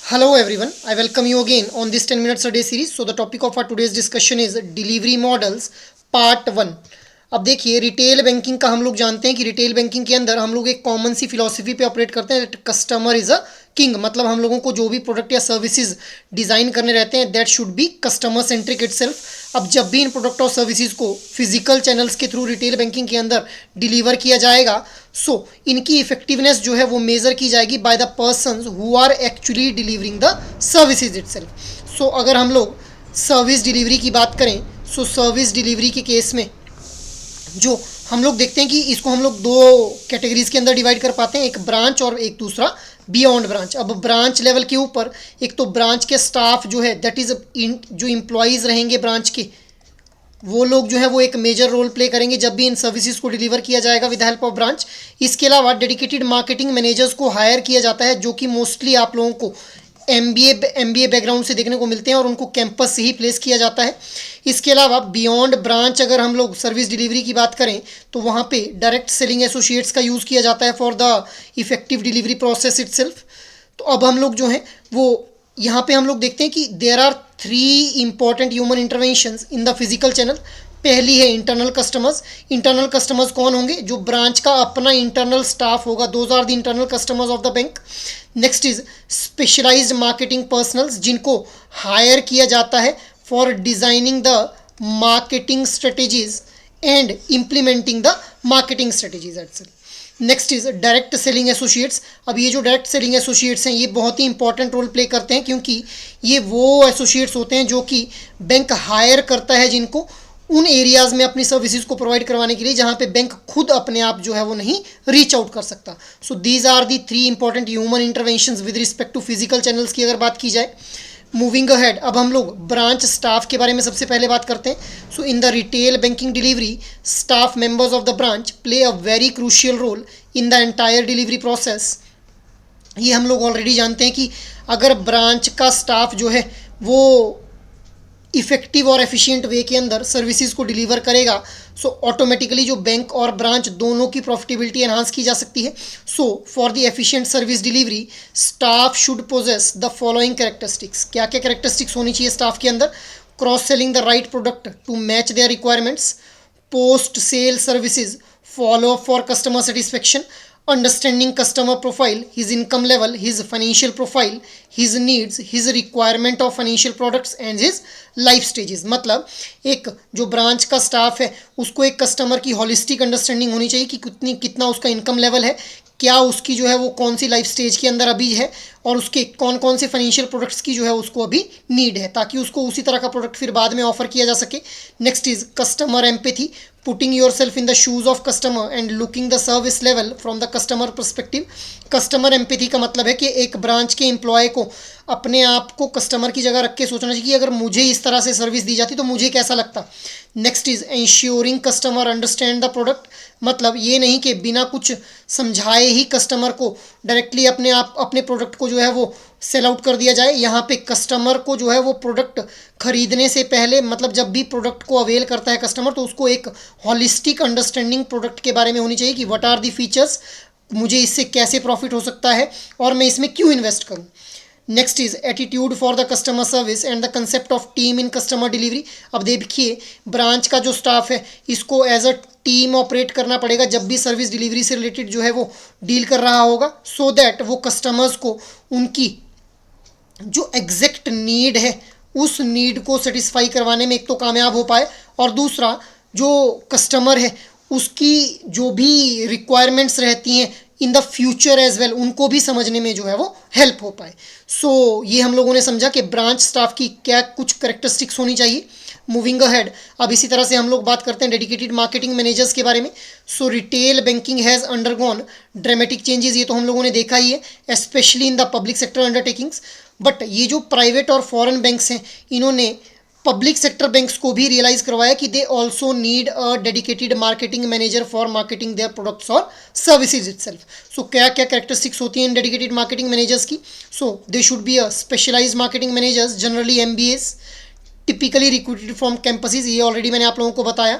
Hello everyone, I welcome you again on this 10 minutes a day series. So the topic of our today's discussion is delivery models part 1. अब देखिए retail banking का हम लोग जानते हैं कि retail banking के अंदर हम लोग एक कॉमन सी फिलॉसफी पे ऑपरेट करते हैं, कस्टमर इज अ किंग। मतलब हम लोगों को जो भी प्रोडक्ट या सर्विसेज डिज़ाइन करने रहते हैं that should be customer centric itself. अब जब भी इन प्रोडक्ट और सर्विसेज को फिजिकल चैनल्स के थ्रू रिटेल बैंकिंग के अंदर डिलीवर किया जाएगा इनकी इफेक्टिवनेस जो है वो मेज़र की जाएगी by the persons who are actually delivering the services itself. अगर हम लोग सर्विस डिलीवरी की बात करें सर्विस डिलीवरी के केस में जो हम लोग देखते हैं कि इसको हम लोग दो कैटेगरीज के अंदर डिवाइड कर पाते हैं, एक ब्रांच और एक दूसरा बियॉन्ड ब्रांच। अब ब्रांच लेवल के ऊपर एक तो ब्रांच के स्टाफ जो है दैट इज़ जो इम्प्लॉयज़ रहेंगे ब्रांच के, वो लोग जो है वो एक मेजर रोल प्ले करेंगे जब भी इन सर्विसेज को डिलीवर किया जाएगा विद हेल्प ऑफ ब्रांच। इसके अलावा डेडिकेटेड मार्केटिंग मैनेजर्स को हायर किया जाता है जो कि मोस्टली आप लोगों को एमबीए बैकग्राउंड से देखने को मिलते हैं और उनको कैंपस से ही प्लेस किया जाता है। इसके अलावा बियॉन्ड ब्रांच अगर हम लोग सर्विस डिलीवरी की बात करें तो वहाँ पे डायरेक्ट सेलिंग एसोसिएट्स का यूज़ किया जाता है for the effective delivery process itself. तो अब हम लोग जो हैं वो यहाँ पे हम लोग देखते हैं कि there are 3 important human interventions in the physical channel. पहली है इंटरनल कस्टमर्स। इंटरनल कस्टमर्स कौन होंगे? जो ब्रांच का अपना इंटरनल स्टाफ होगा, those are the internal customers of the bank. Next is specialized marketing personnels जिनको हायर किया जाता है for designing the marketing strategies and implementing the marketing strategies itself. Next is direct selling associates. अब ये जो direct selling associates हैं ये बहुत ही इंपॉर्टेंट रोल प्ले करते हैं क्योंकि ये वो एसोसिएट्स होते हैं जो कि बैंक हायर करता है जिनको उन एरियाज़ में अपनी सर्विसेज को प्रोवाइड करवाने के लिए जहाँ पे बैंक खुद अपने आप जो है वो नहीं रीच आउट कर सकता। These are the 3 important human interventions with respect to physical channels की अगर बात की जाए। मूविंग अहेड अब हम लोग ब्रांच स्टाफ के बारे में सबसे पहले बात करते हैं। In the retail banking delivery staff members of the branch play a very crucial role in the entire delivery process. ये हम लोग ऑलरेडी जानते हैं कि अगर ब्रांच का स्टाफ जो है वो इफेक्टिव और एफिशिएंट वे के अंदर सर्विसेज को डिलीवर करेगा ऑटोमेटिकली जो बैंक और ब्रांच दोनों की प्रॉफिटेबिलिटी एनहांस की जा सकती है। For the efficient service delivery staff should possess the following characteristics. क्या क्या कैरेक्टरिस्टिक्स होनी चाहिए स्टाफ के अंदर? Cross selling the right product to match their requirements, post sale services, follow up for customer satisfaction, understanding customer profile, his income level, his financial profile, his needs, his requirement of financial products and his life stages। मतलब एक जो branch का staff है उसको एक customer की holistic understanding होनी चाहिए कि कितना उसका इनकम लेवल है, क्या उसकी जो है वो कौन सी लाइफ स्टेज के अंदर अभी है और उसके कौन कौन से फाइनेंशियल प्रोडक्ट्स की जो है उसको अभी नीड है ताकि उसको उसी तरह का प्रोडक्ट फिर बाद में ऑफर किया जा सके। Next is customer empathy, putting your self in the shoes of customer and looking the service level from the customer perspective. Customer empathy का मतलब है कि एक ब्रांच के एम्प्लॉय को अपने आप को कस्टमर की जगह रख के सोचना चाहिए कि अगर मुझे इस तरह से सर्विस दी जाती तो मुझे कैसा लगता। Next is ensuring customer understand the product. मतलब ये नहीं कि बिना कुछ समझाए ही कस्टमर को डायरेक्टली अपने प्रोडक्ट को जो है वो सेल आउट कर दिया जाए। यहाँ पे कस्टमर को जो है वो प्रोडक्ट खरीदने से पहले मतलब जब भी प्रोडक्ट को अवेल करता है कस्टमर तो उसको एक हॉलिस्टिक अंडरस्टैंडिंग प्रोडक्ट के बारे में होनी चाहिए कि व्हाट आर दी फीचर्स, मुझे इससे कैसे प्रॉफिट हो सकता है और मैं इसमें क्यों इन्वेस्ट करूँ। Next is attitude for the customer service and the concept of team in customer delivery. अब देखिए ब्रांच का जो स्टाफ है इसको एज अ टीम ऑपरेट करना पड़ेगा जब भी सर्विस डिलीवरी से रिलेटेड जो है वो डील कर रहा होगा दैट वो कस्टमर्स को उनकी जो एग्जैक्ट नीड है उस नीड को सेटिस्फाई करवाने में एक तो कामयाब हो पाए और दूसरा जो कस्टमर है उसकी जो भी रिक्वायरमेंट्स रहती हैं in the future as well उनको भी समझने में जो है वो हेल्प हो पाए। ये हम लोगों ने समझा कि ब्रांच स्टाफ की क्या कुछ करेक्टरिस्टिक्स होनी चाहिए। मूविंग अहेड अब इसी तरह से हम लोग बात करते हैं डेडिकेटेड मार्केटिंग मैनेजर्स के बारे में। Retail banking has undergone dramatic changes, ये तो हम लोगों ने देखा ही है specially in the public sector undertakings. But ये जो प्राइवेट और फॉरेन बैंक्स हैं इन्होंने पब्लिक सेक्टर बैंक्स को भी रियलाइज़ करवाया कि they also need a dedicated marketing manager for marketing their products और सर्विसेज इटसेल्फ। क्या क्या कैरेक्टरिस्टिक्स होती हैं इन डेडिकेटेड मार्केटिंग मैनेजर्स की? They should be a specialised marketing managers, generally MBAs, typically recruited from campuses, ये already मैंने आप लोगों को बताया।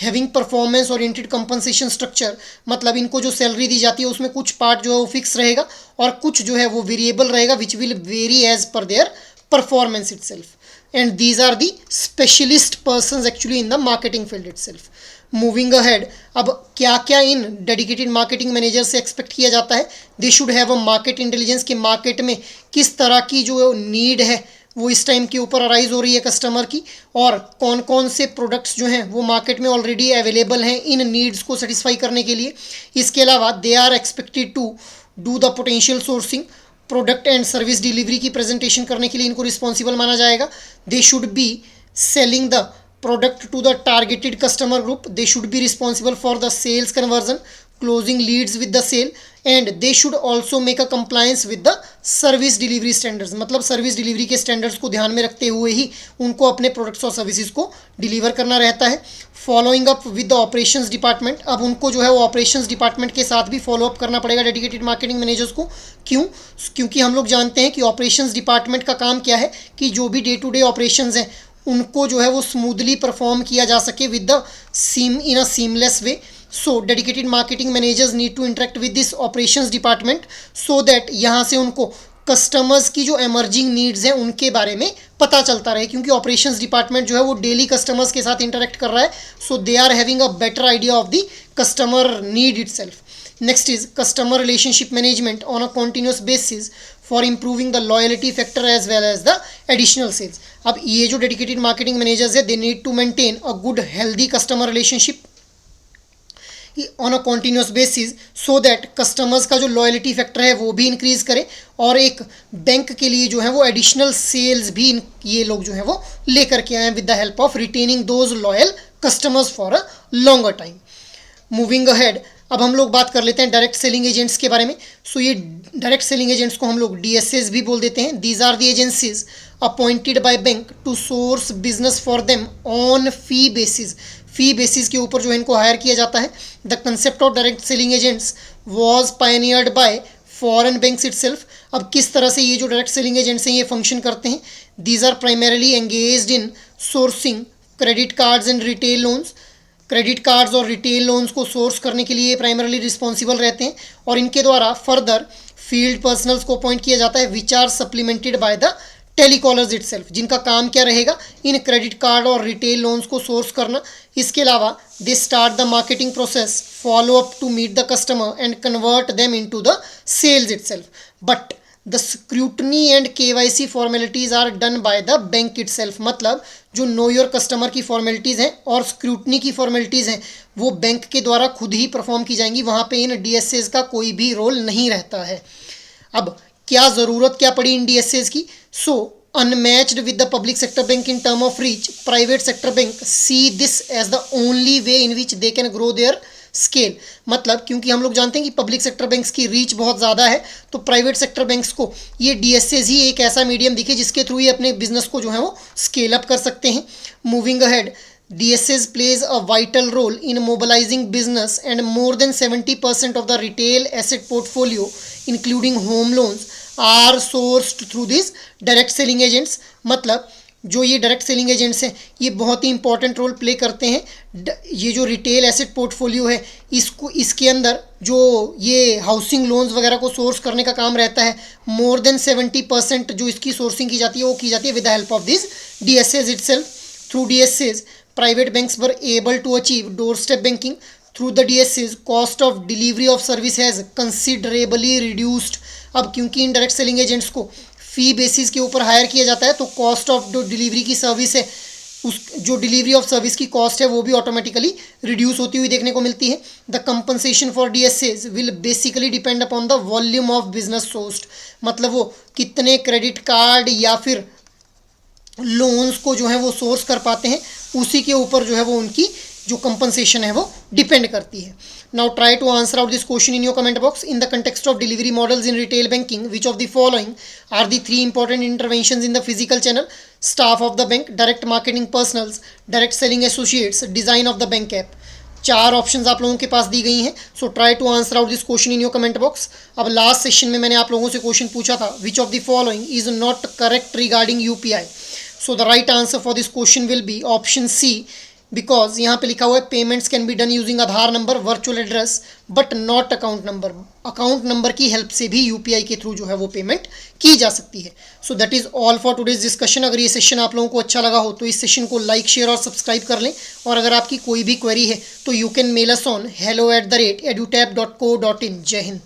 Having performance oriented compensation structure, मतलब इनको जो सैलरी दी जाती है उसमें कुछ पार्ट जो है वो फिक्स रहेगा और कुछ जो है वो वेरिएबल रहेगा, which will vary as per their performance itself, and these are the specialist persons actually in the marketing field itself. Moving ahead, अब क्या क्या इन डेडिकेटेड मार्केटिंग मैनेजर से एक्सपेक्ट किया जाता है? They should have a market intelligence, कि market में किस तरह की जो नीड है वो इस टाइम के ऊपर अराइज हो रही है कस्टमर की, और कौन कौन से प्रोडक्ट्स जो हैं वो मार्केट में ऑलरेडी अवेलेबल हैं इन नीड्स को सेटिस्फाई करने के लिए। इसके अलावा they are expected to do the potential sourcing, product and service delivery की प्रेजेंटेशन करने के लिए इनको रिस्पॉन्सिबल माना जाएगा। They should be selling the product to the targeted customer group, they should be responsible for the sales conversion, closing leads with the sale, and they should also make a compliance with the service delivery standards, मतलब service delivery के standards को ध्यान में रखते हुए ही उनको अपने products और सर्विसेज को डिलीवर करना रहता है। Following up with the operations department, अब उनको जो है वो ऑपरेशंस डिपार्टमेंट के साथ भी फॉलो अप करना पड़ेगा डेडिकेटेड मार्केटिंग मैनेजर्स को। क्यों? क्योंकि हम लोग जानते हैं कि ऑपरेशंस डिपार्टमेंट का काम क्या है कि जो भी डे टू डे ऑपरेशंस हैं उनको जो है वो स्मूथली परफॉर्म किया जा सके with the in a seamless way. So dedicated marketing managers need to interact with this operations department so that यहाँ से उनको कस्टमर्स की जो एमर्जिंग नीड्स हैं उनके बारे में पता चलता रहे, क्योंकि ऑपरेशंस डिपार्टमेंट जो है वो डेली कस्टमर्स के साथ इंटरेक्ट कर रहा है। So they are having a better idea of the customer need itself. Next is customer relationship management on a continuous basis for improving the loyalty factor as well as the additional sales. अब ये जो dedicated marketing managers है, they need to maintain a good healthy customer relationship on a continuous basis so that customers का जो loyalty factor है वो भी increase करे, और एक बैंक के लिए जो है वो additional sales भी ये लोग जो है वो लेकर के आए with the help of retaining those loyal customers for a longer time. Moving ahead, अब हम लोग बात कर लेते हैं डायरेक्ट सेलिंग एजेंट्स के बारे में। सो ये डायरेक्ट सेलिंग एजेंट्स को हम लोग DSAs भी बोल देते हैं। These are the agencies appointed by bank to source business for them on fee basis, fee basis के ऊपर जो है इनको हायर किया जाता है। The concept of direct selling agents was pioneered by foreign banks itself. अब किस तरह से ये जो डायरेक्ट सेलिंग एजेंट्स हैं ये फंक्शन करते हैं? These are primarily engaged in sourcing credit cards and retail loans, credit cards और रिटेल लोन्स को सोर्स करने के लिए प्राइमरली रिस्पॉन्सिबल रहते हैं, और इनके द्वारा फर्दर फील्ड पर्सनल्स को अपॉइंट किया जाता है which are supplemented by the telecallers itself, जिनका काम क्या रहेगा? इन क्रेडिट कार्ड और रिटेल लोन्स को सोर्स करना। इसके अलावा they start the marketing process, follow up to meet the customer and convert them into the sales itself, but the scrutiny and KYC formalities are done by the bank itself, मतलब जो know your customer की formalities हैं और scrutiny की formalities हैं वो bank के द्वारा खुद ही परफॉर्म की जाएंगी, वहाँ पे इन DSAs का कोई भी रोल नहीं रहता है। अब क्या ज़रूरत क्या पड़ी इन DSAs की? So unmatched with the public sector bank in term of reach, private sector bank see this as the only way in which they can grow their scale, मतलब क्योंकि हम लोग जानते हैं कि पब्लिक सेक्टर बैंक्स की reach बहुत ज़्यादा है, तो प्राइवेट सेक्टर बैंक्स को ये DSAs ही एक ऐसा मीडियम दिखे जिसके थ्रू ये अपने बिजनेस को जो है वो स्केल अप कर सकते हैं। Moving ahead, DSAs plays a vital role in mobilizing business, and more than 70% of the retail asset portfolio including home loans are sourced through these direct selling agents, मतलब जो ये डायरेक्ट सेलिंग एजेंट्स हैं ये बहुत ही important role play करते हैं। ये जो रिटेल एसेट पोर्टफोलियो है इसको, इसके अंदर जो ये हाउसिंग लोन्स वगैरह को सोर्स करने का काम रहता है, मोर देन 70% जो इसकी सोर्सिंग की जाती है वो की जाती है with the help of this DSAs itself. Through DSAs private banks were able to achieve door step banking. Through the DSAs cost of delivery of service has considerably reduced. अब क्योंकि इन डायरेक्ट सेलिंग एजेंट्स को फी basis के ऊपर higher किया जाता है तो cost of जो डिलीवरी की सर्विस है, उस जो डिलीवरी ऑफ सर्विस की कॉस्ट है वो भी ऑटोमेटिकली रिड्यूस होती हुई देखने को मिलती है। The compensation for DSAs will basically depend upon the volume of business sourced, मतलब वो कितने क्रेडिट कार्ड या फिर लोन्स को जो है वो सोर्स कर पाते हैं, उसी के ऊपर जो है वो उनकी जो कंपनसेशन है वो डिपेंड करती है। Now try to answer out this question in your comment box. In the context of delivery models in retail banking, which of the following are the 3 important interventions in the physical channel? Staff of the bank, direct marketing personals, direct selling associates, design of the bank app. 4 options आप लोगों के पास दी गई हैं। So try to answer out this question in your comment box. अब last session में मैंने आप लोगों से क्वेश्चन पूछा था, which of the following is not correct regarding UPI? So the right answer for this question will be option C, because यहाँ पे लिखा हुआ है payments can be done using Aadhaar number, virtual address, but not account number. Account number की help से भी UPI के through जो है वो पेमेंट की जा सकती है। So that is all for today's discussion. अगर ये सेशन आप लोगों को अच्छा लगा हो तो इस सेशन को लाइक, शेयर और सब्सक्राइब कर लें। और अगर आपकी कोई भी क्वेरी है तो you can mail us on hello@edutap.co.in। जय हिंद।